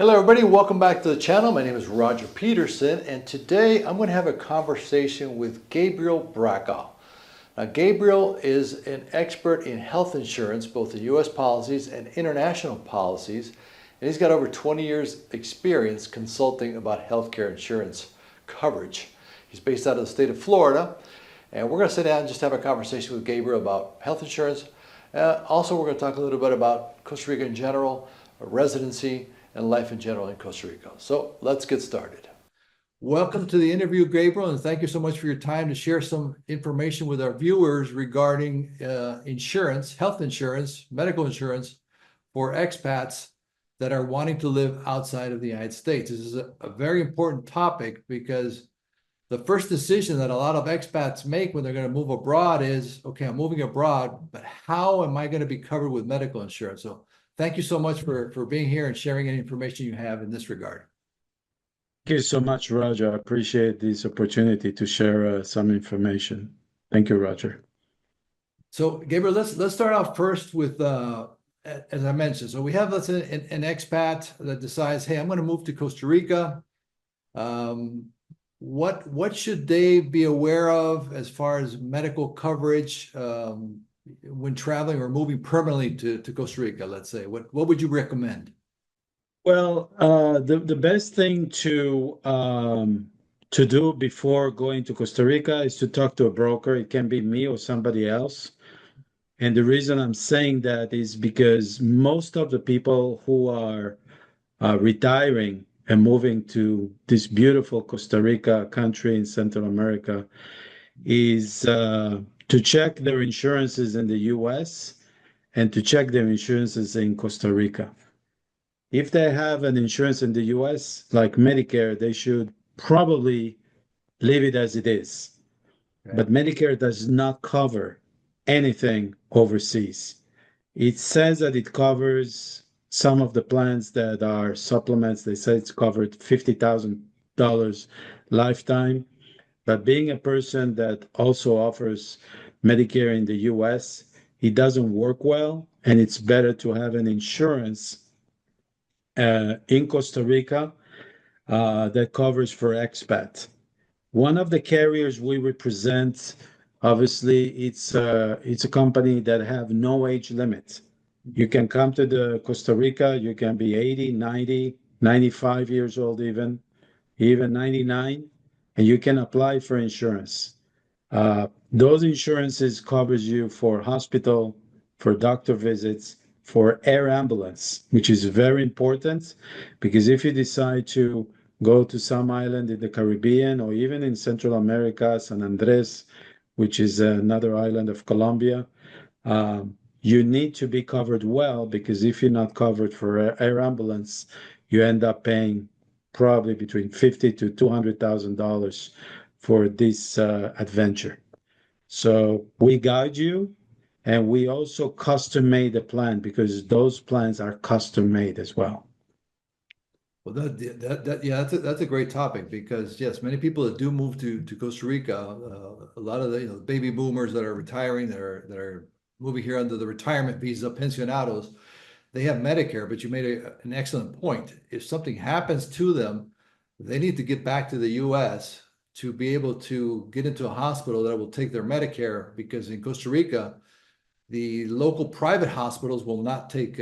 Hello everybody, welcome back to the channel. My name is Roger Petersen and today I'm going to have a conversation with Gabriel Braca. Now Gabriel is an expert in health insurance, both in US policies and international policies, and he's got over 20 years experience consulting about healthcare insurance coverage. He's based out of the state of Florida, and we're going to sit down and just have a conversation with Gabriel about health insurance. Also, we're going to talk a little bit about Costa Rica in general, residency, and life in general in Costa Rica. So let's get started. Welcome to the interview, Gabriel, and thank you so much for your time to share some information with our viewers regarding insurance, health insurance, medical insurance for expats that are wanting to live outside of the United States. This is a very important topic because the first decision that a lot of expats make when they're going to move abroad is, okay, I'm moving abroad, but how am I going to be covered with medical insurance? So thank you so much for being here and sharing any information you have in this regard. Thank you so much, Roger. I appreciate this opportunity to share some information. Thank you, Roger. So, Gabriel, let's start off first with, as I mentioned, so we have, let's say, an expat that decides, hey, I'm going to move to Costa Rica. What should they be aware of as far as medical coverage when traveling or moving permanently to Costa Rica, let's say? What would you recommend? Well, the best thing to do before going to Costa Rica is to talk to a broker. It can be me or somebody else. And the reason I'm saying that is because most of the people who are retiring and moving to this beautiful Costa Rica country in Central America is to check their insurances in the US and to check their insurances in Costa Rica. If they have an insurance in the US, like Medicare, they should probably leave it as it is. Okay. But Medicare does not cover anything overseas. It says that it covers some of the plans that are supplements. They say it's covered $50,000 lifetime. But being a person that also offers Medicare in the US, it doesn't work well, and it's better to have an insurance in Costa Rica that covers for expat. One of the carriers we represent, obviously, it's a company that have no age limit. You can come to the Costa Rica, you can be 80, 90, 95 years old even 99, and you can apply for insurance. Those insurances covers you for hospital, for doctor visits, for air ambulance, which is very important because if you decide to go to some island in the Caribbean or even in Central America, San Andres, which is another island of Colombia, you need to be covered well because if you're not covered for air ambulance, you end up paying probably between $50,000 to $200,000 for this adventure. So we guide you, and we also custom made the plan because those plans are custom made as well. Well, yeah, that's a great topic because yes, many people that do move to Costa Rica, a lot of the baby boomers that are retiring, that are moving here under the retirement visa, pensionados, they have Medicare. But you made an excellent point. If something happens to them, they need to get back to the U.S. to be able to get into a hospital that will take their Medicare, because in Costa Rica, the local private hospitals will not take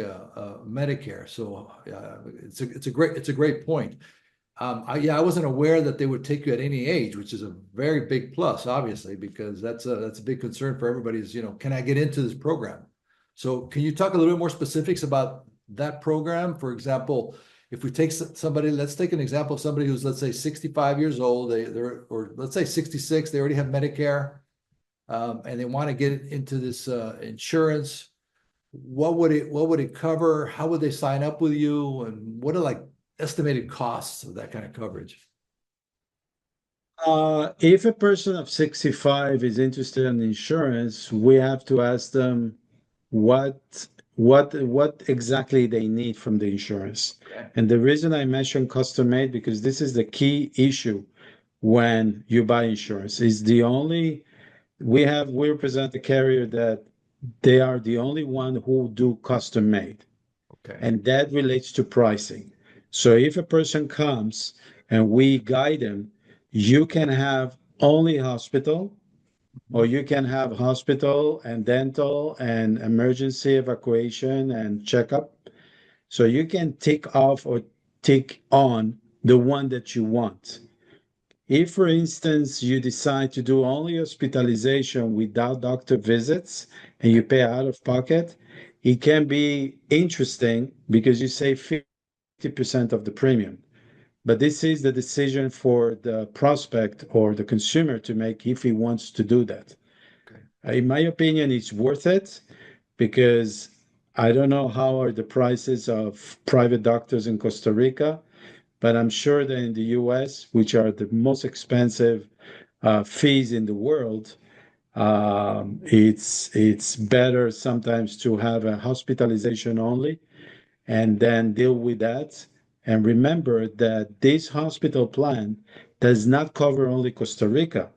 Medicare. So it's a great point. I wasn't aware that they would take you at any age, which is a very big plus, obviously, because that's a big concern for everybody is, can I get into this program? So can you talk a little bit more specifics about that program? For example, if we take somebody, let's take an example of somebody who's, let's say, 65 years old, or let's say 66, they already have Medicare, and they want to get into this insurance. What would it cover? How would they sign up with you? And what are like estimated costs of that kind of coverage? If a person of 65 is interested in insurance, we have to ask them what exactly they need from the insurance. Okay. And the reason I mentioned custom made, because this is the key issue when you buy insurance. Is the only we represent the carrier that they are the only one who do custom made. Okay. And that relates to pricing. So if a person comes and we guide them, you can have only hospital, or you can have hospital and dental and emergency evacuation and checkup. So you can take off or take on the one that you want. If, for instance, you decide to do only hospitalization without doctor visits and you pay out of pocket, it can be interesting because you save 50% of the premium. But this is the decision for the prospect or the consumer to make if he wants to do that. Okay. In my opinion, it's worth it because I don't know how are the prices of private doctors in Costa Rica, but I'm sure that in the US, which are the most expensive fees in the world, it's better sometimes to have a hospitalization only and then deal with that. And remember that this hospital plan does not cover only Costa Rica.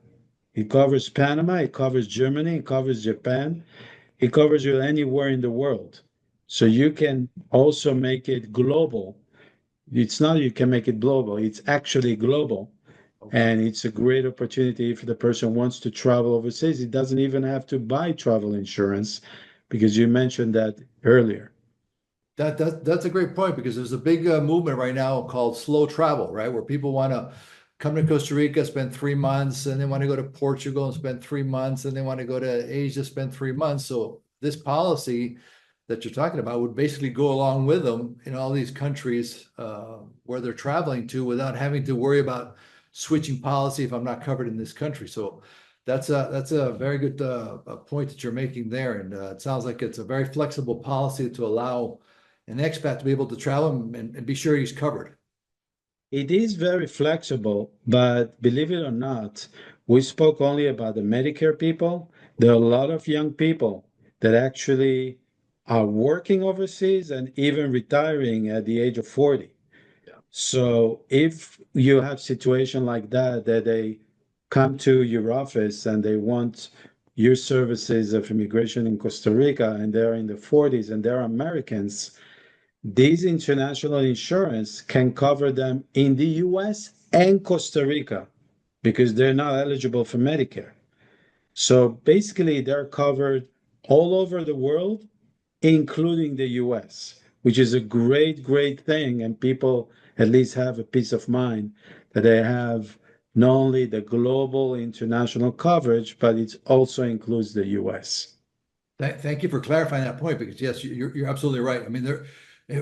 It covers Panama, it covers Germany, it covers Japan, it covers you anywhere in the world. So you can also make it global. It's not you can make it global, it's actually global. Okay. And it's a great opportunity if the person wants to travel overseas. It doesn't even have to buy travel insurance because you mentioned that earlier. That's a great point because there's a big movement right now called slow travel, right? Where people want to come to Costa Rica, spend 3 months, and they want to go to Portugal and spend 3 months, and they want to go to Asia, spend 3 months. So this policy that you're talking about would basically go along with them in all these countries where they're traveling to without having to worry about switching policy if I'm not covered in this country. So that's a very good point that you're making there, and it sounds like it's a very flexible policy to allow an expat to be able to travel and be sure he's covered. It is very flexible, but believe it or not, we spoke only about the Medicare people. There are a lot of young people that actually are working overseas and even retiring at the age of 40. Yeah. So if you have situation like that, that they come to your office and they want your services of immigration in Costa Rica and they're in the 40s and they're Americans, these international insurance can cover them in the US and Costa Rica because they're not eligible for Medicare. So basically, they're covered all over the world, including the US, which is a great, great thing. And people at least have a peace of mind that they have not only the global international coverage, but it also includes the US. Thank you for clarifying that point because yes, you're absolutely right. I mean,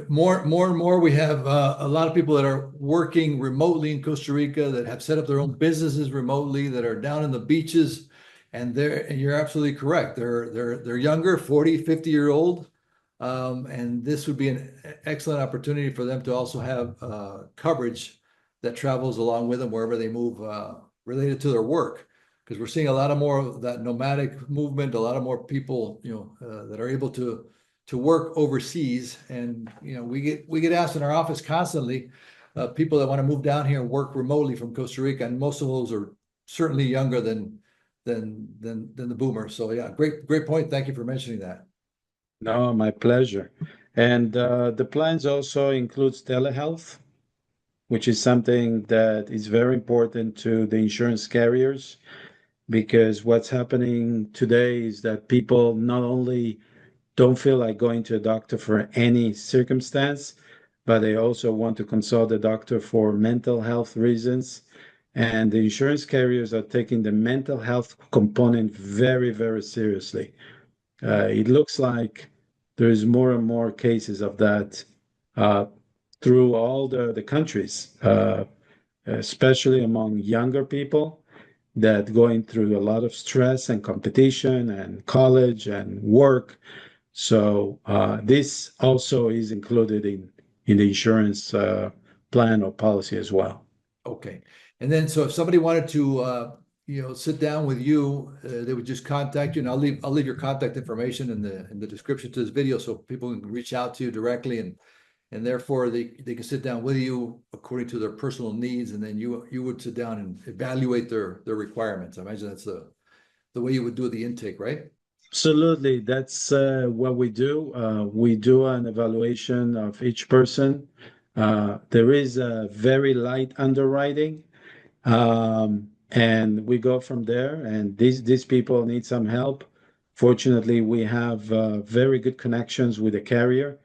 more and more we have a lot of people that are working remotely in Costa Rica that have set up their own businesses remotely that are down in the beaches, and you're absolutely correct. They're younger, 40, 50-year old, and this would be an excellent opportunity for them to also have coverage that travels along with them wherever they move related to their work because we're seeing a lot of more of that nomadic movement, a lot of more people, that are able to work overseas. And we get asked in our office constantly, people that want to move down here and work remotely from Costa Rica, and most of those are certainly younger than the boomers. So yeah, great point. Thank you for mentioning that. No, my pleasure. And the plans also includes telehealth, which is something that is very important to the insurance carriers because what's happening today is that people not only don't feel like going to a doctor for any circumstance, but they also want to consult a doctor for mental health reasons. And the insurance carriers are taking the mental health component very, very seriously. It looks like there's more and more cases of that uh, through all the countries, especially among younger people that going through a lot of stress and competition and college and work. So this also is included in the insurance plan or policy as well. Okay. And then, so if somebody wanted to, sit down with you, they would just contact you, and I'll leave your contact information in the description to this video, so people can reach out to you directly, and therefore they can sit down with you according to their personal needs, and then you would sit down and evaluate their requirements. I imagine that's the way you would do the intake, right? Absolutely, that's what we do. We do an evaluation of each person. There is a very light underwriting, and we go from there. And these people need some help. Fortunately, we have very good connections with the carrier.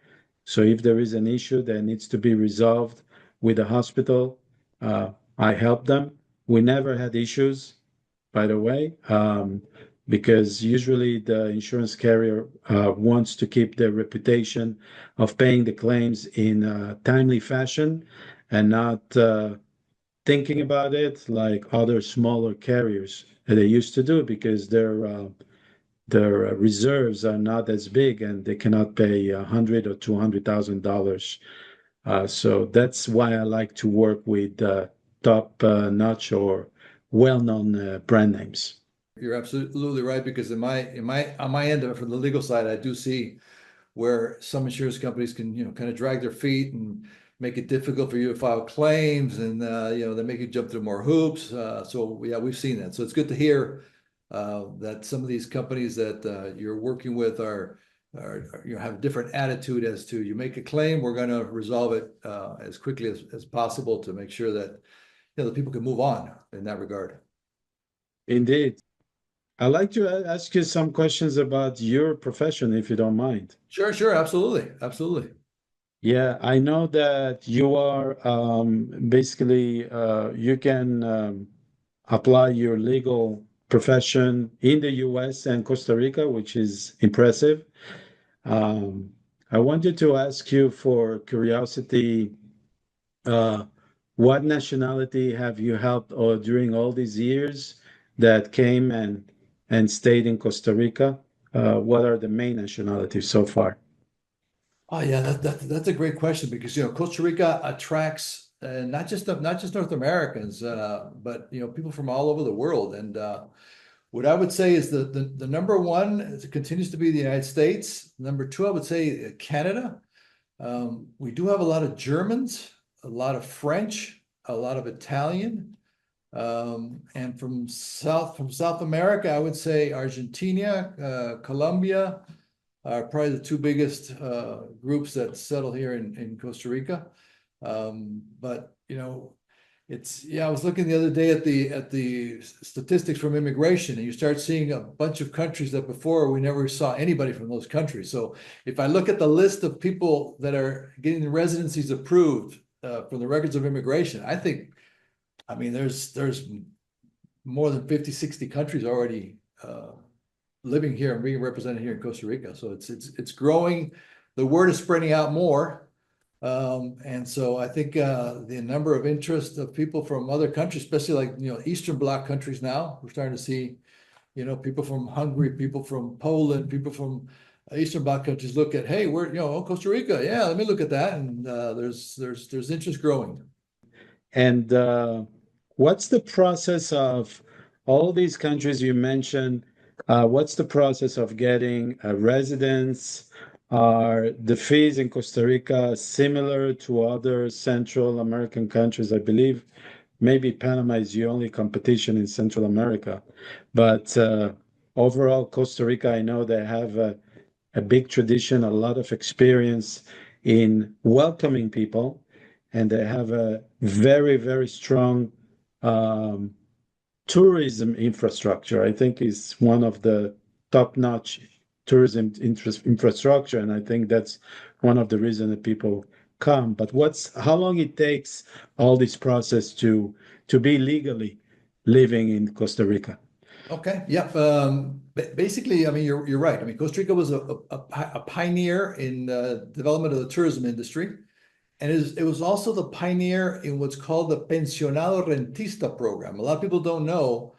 So if there is an issue that needs to be resolved with the hospital, I help them. We never had issues, by the way, because usually the insurance carrier wants to keep their reputation of paying the claims in a timely fashion and not thinking about it like other smaller carriers that they used to do because their reserves are not as big and they cannot pay $100,000 or $200,000. So that's why I like to work with top notch or well-known brand names. You're absolutely right, because on my end of it, from the legal side, I do see where some insurance companies can, kind of drag their feet and make it difficult for you to file claims, and they make you jump through more hoops. So yeah, we've seen that. So it's good to hear that some of these companies that you're working with have a different attitude as to, you make a claim, we're going to resolve it as quickly as possible to make sure that the people can move on in that regard. Indeed. I'd like to ask you some questions about your profession, if you don't mind. Sure, absolutely, absolutely. Yeah, I know that you are basically you can apply your legal profession in the US and Costa Rica, which is impressive. Um, I wanted to ask you for curiosity, uh, what nationality have you helped or during all these years that came and stayed in Costa Rica? What are the main nationalities so far? Oh yeah, that's a great question, because Costa Rica attracts not just North Americans, but people from all over the world. And what I would say is the number one continues to be the United States. Number two, I would say Canada. We do have a lot of Germans, a lot of French, a lot of Italian, and from South America, I would say Argentina, Colombia are probably the two biggest groups that settle here in Costa Rica. But I was looking the other day at the statistics from immigration, and you start seeing a bunch of countries that before we never saw anybody from those countries. So if I look at the list of people that are getting the residencies approved from the records of immigration, I mean, there's more than 50, 60 countries already living here and being represented here in Costa Rica. So it's growing. The word is spreading out more. And so I think the number of interest of people from other countries, especially like, Eastern Bloc countries now, we're starting to see, people from Hungary, people from Poland, people from Eastern Bloc countries look at, hey, we're, Costa Rica. Yeah, let me look at that. And there's interest growing. And what's the process of all these countries you mentioned? What's the process of getting a residence? Are the fees in Costa Rica similar to other Central American countries? I believe maybe Panama is the only competition in Central America. But overall, Costa Rica, I know they have a big tradition, a lot of experience in welcoming people, and they have a very, very strong um, tourism infrastructure. I think is one of the top-notch tourism infrastructure, and I think that's one of the reasons that people come. But how long it takes all this process to be legally living in Costa Rica? Okay. Yep. Basically, I mean, you're right. I mean, Costa Rica was a pioneer in development of the tourism industry, and it was also the pioneer in what's called the Pensionado Rentista program. A lot of people don't know,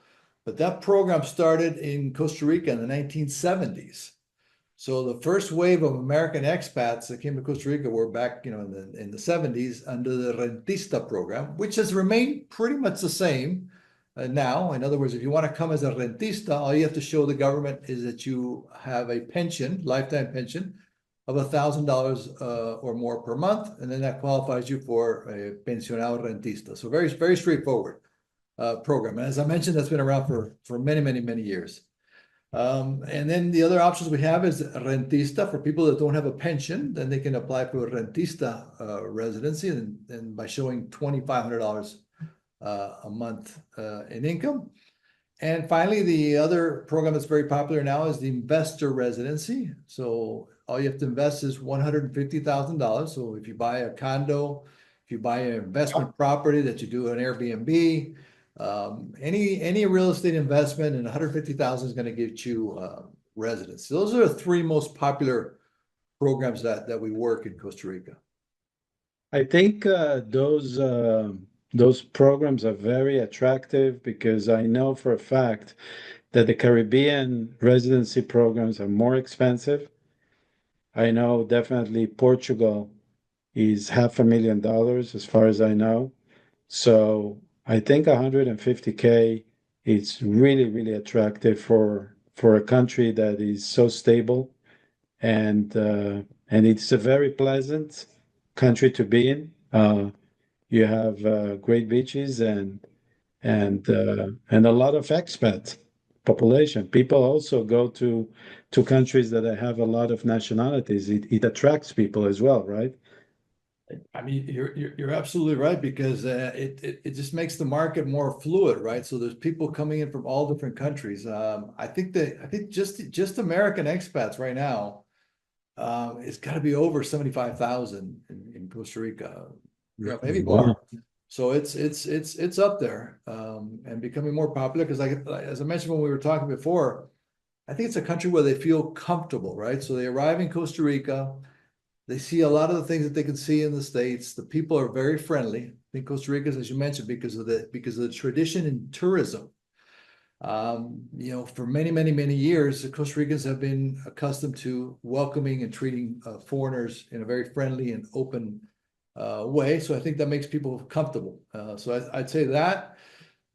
but that program started in Costa Rica in the 1970s. So the first wave of American expats that came to Costa Rica were back, in the 70s under the Rentista program, which has remained pretty much the same now. In other words, if you want to come as a rentista, all you have to show the government is that you have a pension, lifetime pension of $1,000 or more per month, and then that qualifies you for a pensionado rentista. So very, very straightforward program. And as I mentioned, that's been around for many, many, many years. And then the other options we have is rentista for people that don't have a pension. Then they can apply for a rentista residency, and by showing $2,500 a month in income. And finally, the other program that's very popular now is the investor residency. So all you have to invest is $150,000. So if you buy a condo, if you buy an investment property that you do an Airbnb, any real estate investment, and 150,000 is going to get you residence. Those are the three most popular programs that we work in Costa Rica. I think those programs are very attractive because I know for a fact that the Caribbean residency programs are more expensive. I know definitely Portugal is $500,000 as far as I know. So I think 150K is really, really attractive for a country that is so stable and it's a very pleasant country to be in. You have great beaches and a lot of expat population. People also go to countries that have a lot of nationalities. It attracts people as well, right? I mean, you're absolutely right because it just makes the market more fluid, right? So there's people coming in from all different countries. I think just American expats right now, it's got to be over 75,000 in Costa Rica, maybe more. Wow. So it's up there and becoming more popular because, like as I mentioned when we were talking before, I think it's a country where they feel comfortable, right? So they arrive in Costa Rica. They see a lot of the things that they can see in the States. The people are very friendly. I think Costa Rica, as you mentioned, because of the tradition in tourism. For many years, the Costa Ricans have been accustomed to welcoming and treating foreigners in a very friendly and open way. So I think that makes people comfortable. So I'd say that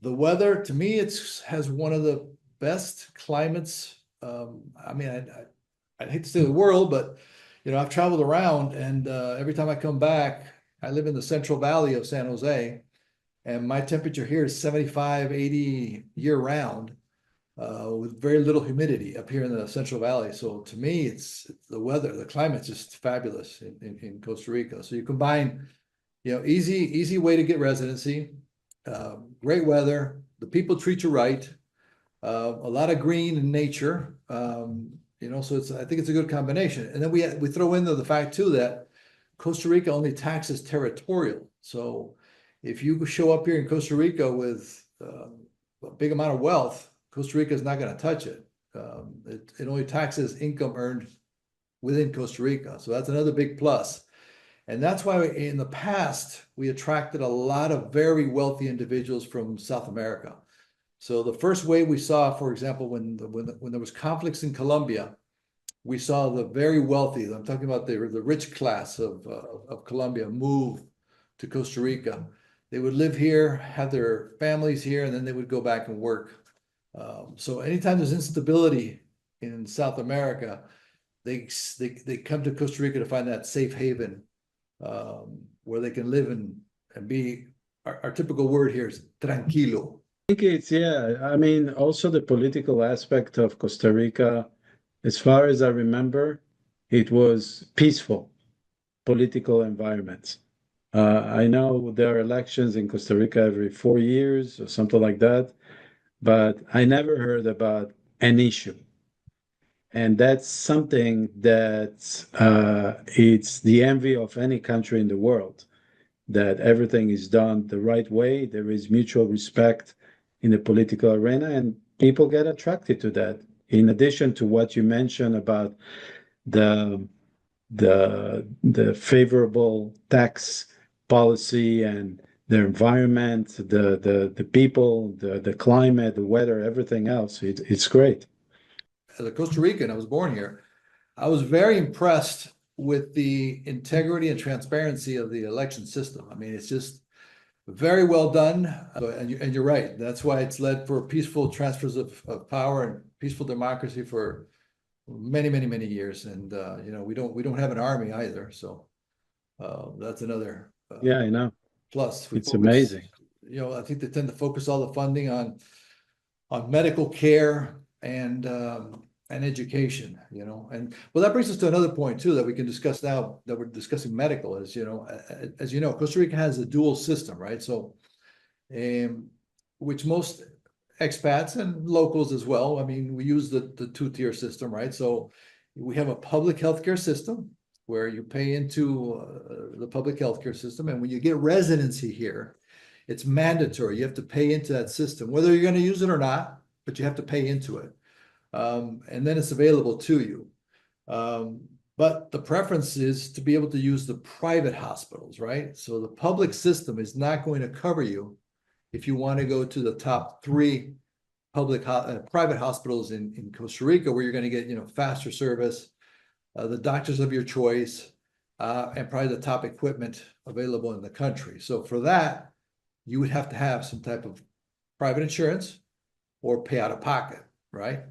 the weather, to me, has one of the best climates. I mean, I'd hate to say the world, but I've traveled around, and every time I come back, I live in the Central Valley of San Jose, and my temperature here is 75, 80 year round, with very little humidity up here in the Central Valley. So to me, it's the weather, the climate's just fabulous in Costa Rica. So you combine, easy way to get residency, great weather, the people treat you right, a lot of green and nature. So I think it's a good combination. And then we throw in the fact too that Costa Rica only taxes territorial. So if you show up here in Costa Rica with a big amount of wealth, Costa Rica is not going to touch it. It only taxes income earned within Costa Rica. So that's another big plus. And that's why in the past, we attracted a lot of very wealthy individuals from South America. So the first wave we saw, for example, when there was conflicts in Colombia, we saw the very wealthy, I'm talking about the rich class of Colombia, move to Costa Rica. They would live here, have their families here, and then they would go back and work. So anytime there's instability in South America, they come to Costa Rica to find that safe haven where they can live and be. Our typical word here is tranquilo. Think yeah. I mean, also the political aspect of Costa Rica, as far as I remember, it was peaceful political environment. I know there are elections in Costa Rica every 4 years or something like that, but I never heard about an issue. And that's something that it's the envy of any country in the world, that everything is done the right way. There is mutual respect in the political arena, and people get attracted to that. In addition to what you mentioned about the the favorable tax policy and the environment, the people, the climate, the weather, everything else, it's great. As a Costa Rican, I was born here. I was very impressed with the integrity and transparency of the election system. I mean, it's just very well done. And you're right. That's why it's led for peaceful transfers of power and peaceful democracy for many years. And we don't have an army either. So that's another Yeah, I know. plus. We It's focus. amazing. I think they tend to focus all the funding on medical care, and education, you know. And well, that brings us to another point too that we can discuss now that we're discussing medical is, you know, as you know, Costa Rica has a dual system, right? So, um, which most expats and locals as well. I mean, we use the two-tier system, right? So we have a public healthcare system where you pay into the public healthcare system, and when you get residency here, it's mandatory. You have to pay into that system, whether you're going to use it or not, but you have to pay into it. And then it's available to you. But the preference is to be able to use the private hospitals, right? So the public system is not going to cover you if you want to go to the top three private hospitals in Costa Rica, where you're going to get, you know, faster service, the doctors of your choice, and probably the top equipment available in the country. So for that, you would have to have some type of private insurance or pay out of pocket, right?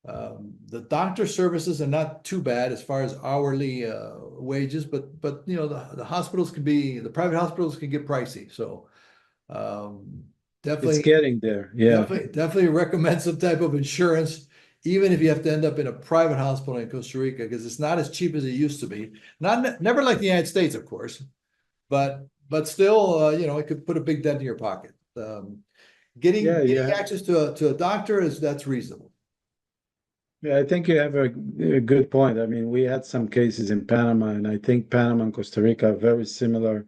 The doctor services are not too bad as far as hourly wages, but you know, the hospitals can be, the private hospitals can get pricey. So It's definitely, getting there. Yeah. definitely recommend some type of insurance, even if you have to end up in a private hospital in Costa Rica, because it's not as cheap as it used to be. Not never like the United States, of course, but still, you know, it could put a big dent in your pocket. Yeah, Getting yeah. access to a doctor that's reasonable. Yeah, I think you have a good point. I mean, we had some cases in Panama, and I think Panama and Costa Rica are very similar,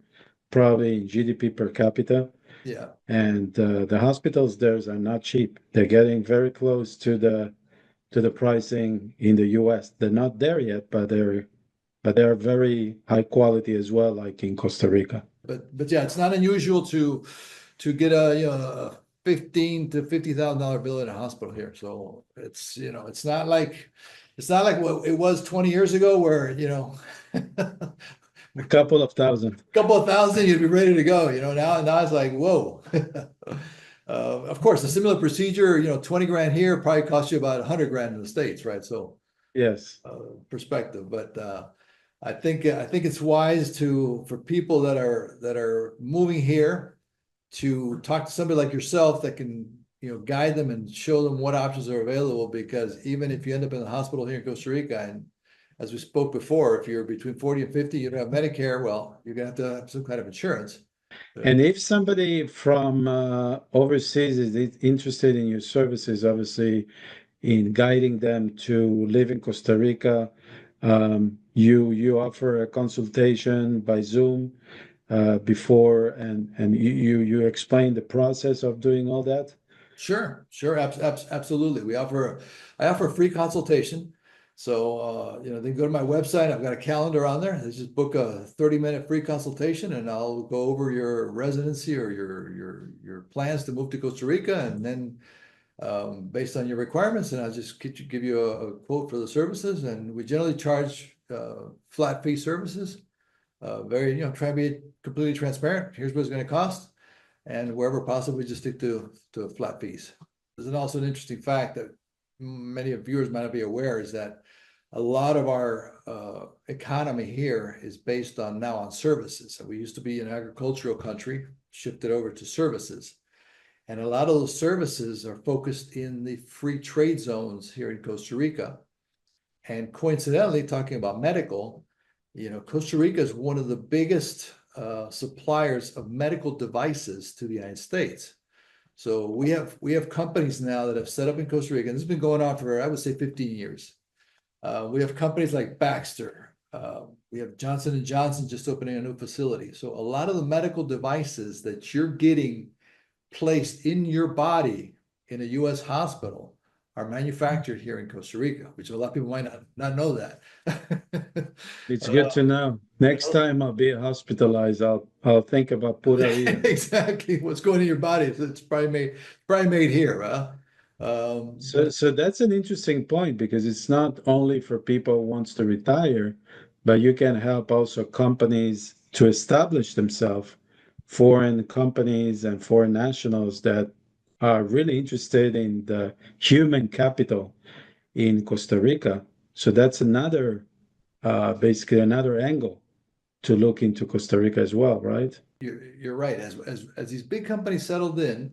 probably in GDP per capita. Yeah. And the hospitals there are not cheap. They're getting very close to the pricing in the US. They're not there yet, but they're very high quality as well, like in Costa Rica. But yeah, it's not unusual to get a, you know, a 15 to $50,000 bill in a hospital here. So it's, you know, it's not like what it was 20 years ago where, you know, a A couple of thousand. couple of thousand, you'd be ready to go. You know, now it's like, whoa. Of course, a similar procedure, you know, 20 grand here probably costs you about 100 grand in the States, right? So Yes. perspective, but I think it's wise for people that are moving here to talk to somebody like yourself that can, you know, guide them and show them what options are available. Because even if you end up in the hospital here in Costa Rica, and as we spoke before, if you're between 40 and 50, you don't have Medicare, well, you're gonna have to have some kind of insurance. And if somebody from overseas is interested in your services, obviously in guiding them to live in Costa Rica, you offer a consultation by Zoom before, and you explain the process of doing all that. Sure, absolutely. I offer a free consultation. So, you know, they can go to my website. I've got a calendar on there. They just book a 30-minute free consultation, and I'll go over your residency or your plans to move to Costa Rica, and then based on your requirements, and I'll just give you a quote for the services. And we generally charge flat fee services. Very, you know, try to be completely transparent. Here's what it's going to cost. And wherever possible, we just stick to flat fees. There's also an interesting fact that many of viewers might not be aware is that a lot of our economy here is based on now on services. So we used to be an agricultural country, shifted over to services. And a lot of those services are focused in the free trade zones here in Costa Rica. And coincidentally, talking about medical, you know, Costa Rica is one of the biggest suppliers of medical devices to the United States. So we have companies now that have set up in Costa Rica, and this has been going on for, I would say, 15 years. We have companies like Baxter. We have Johnson and Johnson just opening a new facility. So a lot of the medical devices that you're getting placed in your body in a U.S. hospital are manufactured here in Costa Rica, which a lot of people might not know that. It's good to know. Next time I'll be hospitalized, I'll think about pura vida. Exactly. What's going in your body? It's probably made here, huh? So that's an interesting point because it's not only for people who wants to retire, but you can help also companies to establish themselves, foreign companies and foreign nationals that are really interested in the human capital in Costa Rica. So that's another, basically another angle to look into Costa Rica as well, right? You're right. As these big companies settled in,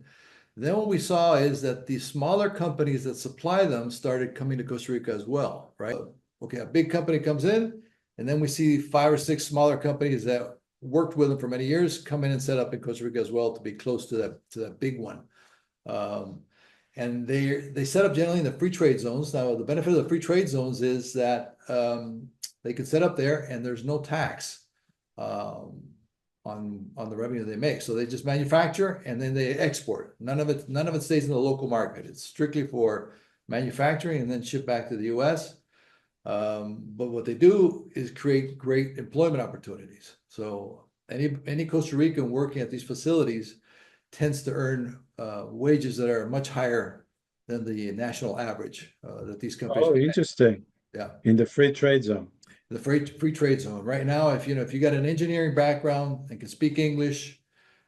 Then what we saw is that the smaller companies that supply them started coming to Costa Rica as well, right? Okay, a big company comes in, and then we see 5 or 6 smaller companies that worked with them for many years come in and set up in Costa Rica as well to be close to that big one. Um, and they set up generally in the free trade zones. Now, the benefit of the free trade zones is that they can set up there and there's no tax um, on the revenue they make. So they just manufacture and then they export. None of it stays in the local market. It's strictly for manufacturing and then ship back to the US. But what they do is create great employment opportunities. So any Costa Rican working at these facilities tends to earn wages that are much higher than the national average that these companies Oh, are paying. interesting. Yeah, In the free trade zone. the free trade zone. Right now, if you got an engineering background and can speak English,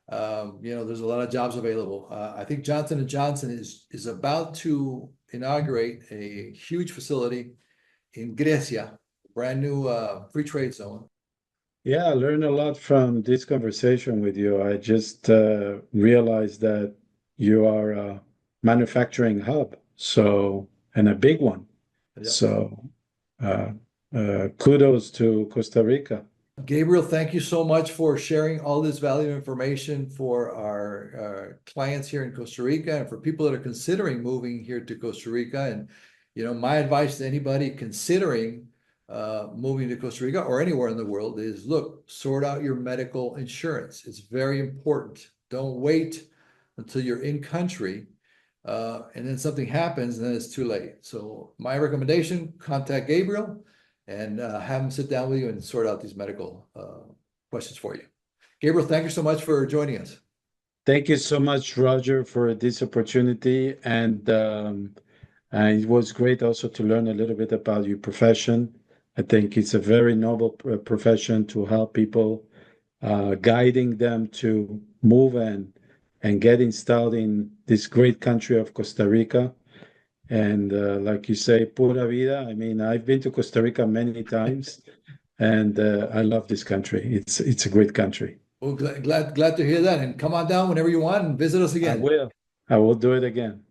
there's a lot of jobs available. I think Johnson and Johnson is about to inaugurate a huge facility in Grecia, brand new free trade zone. Yeah, I learned a lot from this conversation with you. I just realized that you are a manufacturing hub, so and a big one. Yeah. So uh, kudos to Costa Rica. Gabriel, thank you so much for sharing all this valuable information for our clients here in Costa Rica and for people that are considering moving here to Costa Rica. And, my advice to anybody considering moving to Costa Rica or anywhere in the world is look, sort out your medical insurance. It's very important. Don't wait until you're in country and then something happens and then it's too late. So my recommendation, contact Gabriel and have him sit down with you and sort out these medical questions for you. Gabriel, thank you so much for joining us. Thank you so much, Roger, for this opportunity, and it was great also to learn a little bit about your profession. I think it's a very noble profession to help people, guiding them to move and get installed in this great country of Costa Rica. And like you say, pura vida. I mean, I've been to Costa Rica many times, and I love this country. It's a great country. Well, glad to hear that. And come on down whenever you want and visit us I again. will. I will do it again.